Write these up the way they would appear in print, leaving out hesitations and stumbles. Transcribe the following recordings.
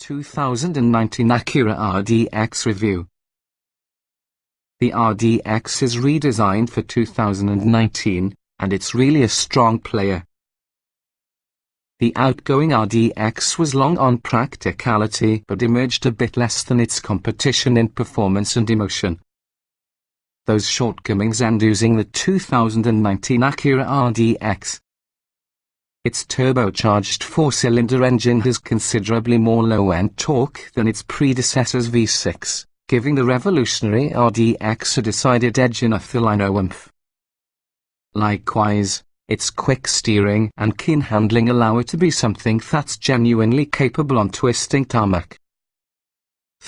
2019 Acura RDX review. The RDX is redesigned for 2019, and it's really a strong player. The outgoing RDX was long on practicality but emerged a bit less than its competition in performance and emotion. Those shortcomings end using the 2019 Acura RDX. Its turbocharged four-cylinder engine has considerably more low-end torque than its predecessor's V6, giving the revolutionary RDX a decided edge in earthline oomph. Likewise, its quick steering and keen handling allow it to be something that's genuinely capable on twisting tarmac.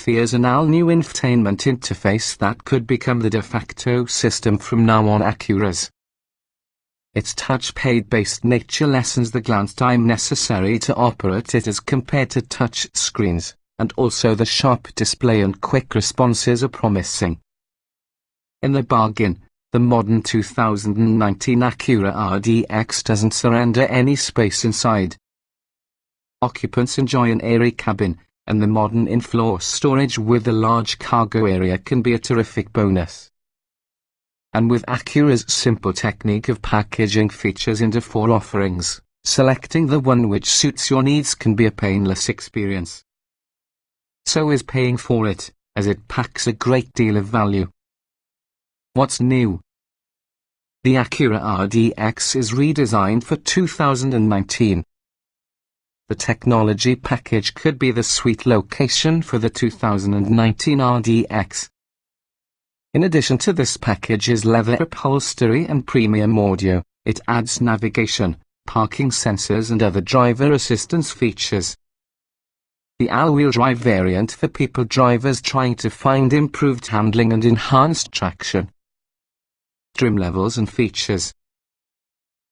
There's an all-new infotainment interface that could become the de facto system from now on Acuras. Its touchpad-based nature lessens the glance time necessary to operate it as compared to touch screens, and also the sharp display and quick responses are promising. In the bargain, the modern 2019 Acura RDX doesn't surrender any space inside. Occupants enjoy an airy cabin, and the modern in-floor storage with a large cargo area can be a terrific bonus. And with Acura's simple technique of packaging features into 4 offerings, selecting the one which suits your needs can be a painless experience. So is paying for it, as it packs a great deal of value. What's new? The Acura RDX is redesigned for 2019. The technology package could be the sweet location for the 2019 RDX. In addition to this package's leather upholstery and premium audio, it adds navigation, parking sensors and other driver assistance features. The all-wheel drive variant for people drivers trying to find improved handling and enhanced traction. Trim levels and features.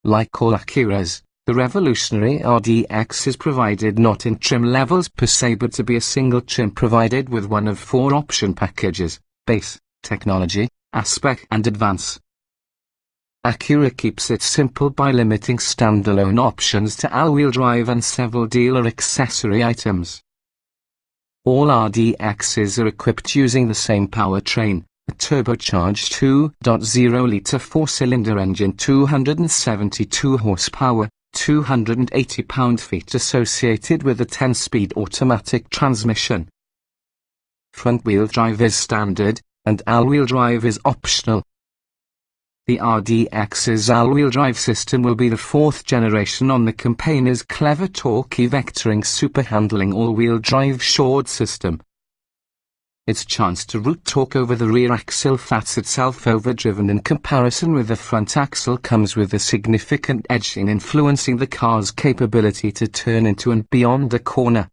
Like all Acuras, the revolutionary RDX is provided not in trim levels per se but to be a single trim provided with one of 4 option packages: Base, Technology, A-Spec and Advance. Acura keeps it simple by limiting standalone options to all-wheel drive and several dealer accessory items. All RDXs are equipped using the same powertrain, a turbocharged 2.0-litre 4-cylinder engine, 272 horsepower, 280 pound-feet associated with a 10-speed automatic transmission. Front-wheel drive is standard, and all-wheel drive is optional. The RDX's all-wheel drive system will be the 4th generation on the company's clever torquey vectoring super handling all-wheel drive short system. Its chance to root torque over the rear axle that's itself overdriven in comparison with the front axle comes with a significant edge in influencing the car's capability to turn into and beyond a corner.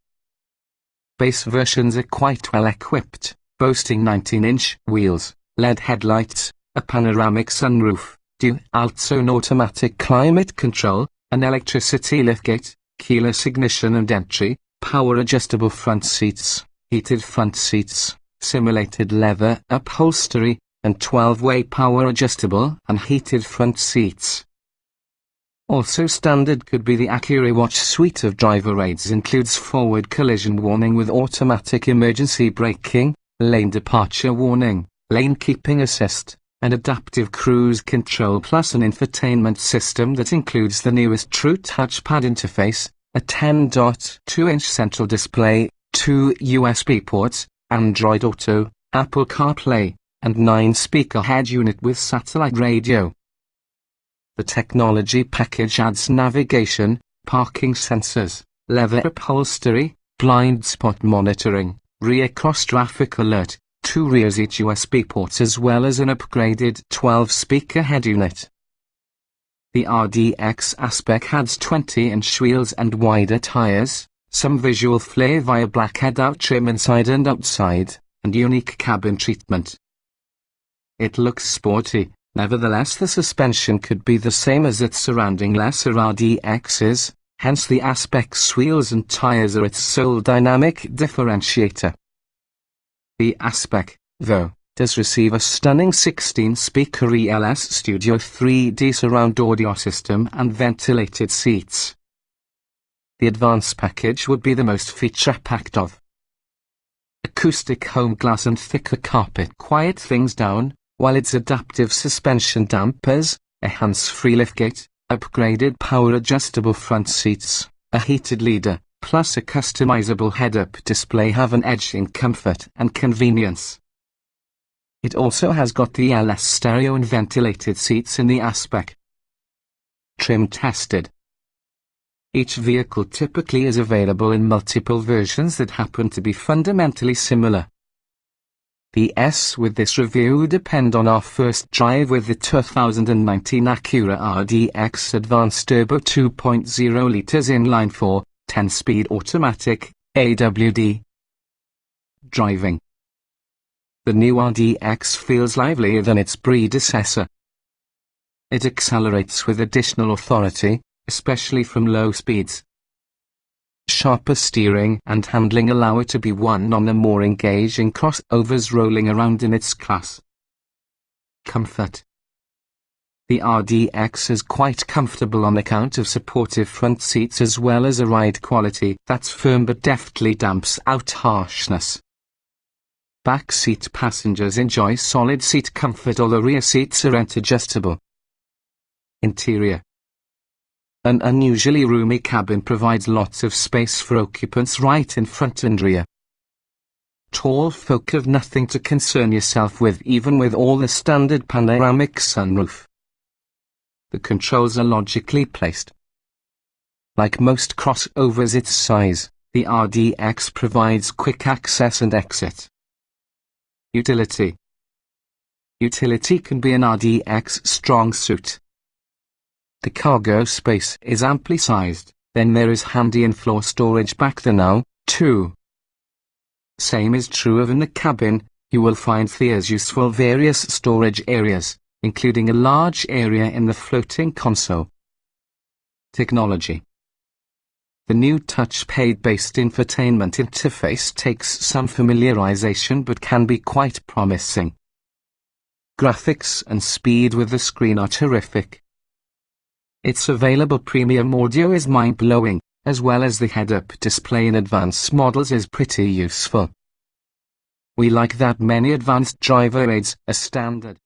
Base versions are quite well equipped, boasting 19-inch wheels, LED headlights, a panoramic sunroof, dual-zone automatic climate control, an electricity liftgate, keyless ignition and entry, power-adjustable front seats, heated front seats, simulated leather upholstery, and 12-way power-adjustable and heated front seats. Also standard could be the Acura Watch suite of driver aids. Includes forward collision warning with automatic emergency braking, lane departure warning, lane keeping assist, and adaptive cruise control, plus an infotainment system that includes the newest true touchpad interface, a 10.2-inch central display, 2 USB ports, Android Auto, Apple CarPlay, and 9-speaker head unit with satellite radio. The technology package adds navigation, parking sensors, leather upholstery, blind spot monitoring, rear cross-traffic alert, 2 rear seat USB ports as well as an upgraded 12-speaker head unit. The RDX A-Spec adds 20-inch wheels and wider tires, some visual flair via black head-out trim inside and outside, and unique cabin treatment. It looks sporty. Nevertheless, the suspension could be the same as its surrounding lesser RDXs, hence the A-Spec's wheels and tires are its sole dynamic differentiator. The A-Spec, though, does receive a stunning 16-speaker ELS Studio 3D surround audio system and ventilated seats. The Advance package would be the most feature-packed of, acoustic home glass and thicker carpet quiet things down, while its adaptive suspension dampers, a hands-free liftgate, upgraded power-adjustable front seats, a heated leader, plus a customizable head-up display have an edge in comfort and convenience. It also has got the LS stereo and ventilated seats in the A-Spec. Trim tested. Each vehicle typically is available in multiple versions that happen to be fundamentally similar. The S with this review depend on our first drive with the 2019 Acura RDX Advanced Turbo 2.0 litres inline-4, 10-speed automatic, AWD. Driving. The new RDX feels livelier than its predecessor. It accelerates with additional authority, especially from low speeds. Sharper steering and handling allow it to be one on the more engaging crossovers rolling around in its class. Comfort. The RDX is quite comfortable on account of supportive front seats as well as a ride quality that's firm but deftly damps out harshness. Back seat passengers enjoy solid seat comfort, although rear seats are adjustable. Interior. An unusually roomy cabin provides lots of space for occupants right in front and rear. Tall folk have nothing to concern yourself with, even with all the standard panoramic sunroof. The controls are logically placed. Like most crossovers its size, the RDX provides quick access and exit. Utility. Utility can be an RDX strong suit. The cargo space is amply sized, then there is handy in-floor storage back there now, too. Same is true of in the cabin. You will find there's useful various storage areas, including a large area in the floating console. Technology. The new touchpad-based infotainment interface takes some familiarization but can be quite promising. Graphics and speed with the screen are terrific. Its available premium audio is mind-blowing, as well as the head-up display in advanced models is pretty useful. We like that many advanced driver aids are standard.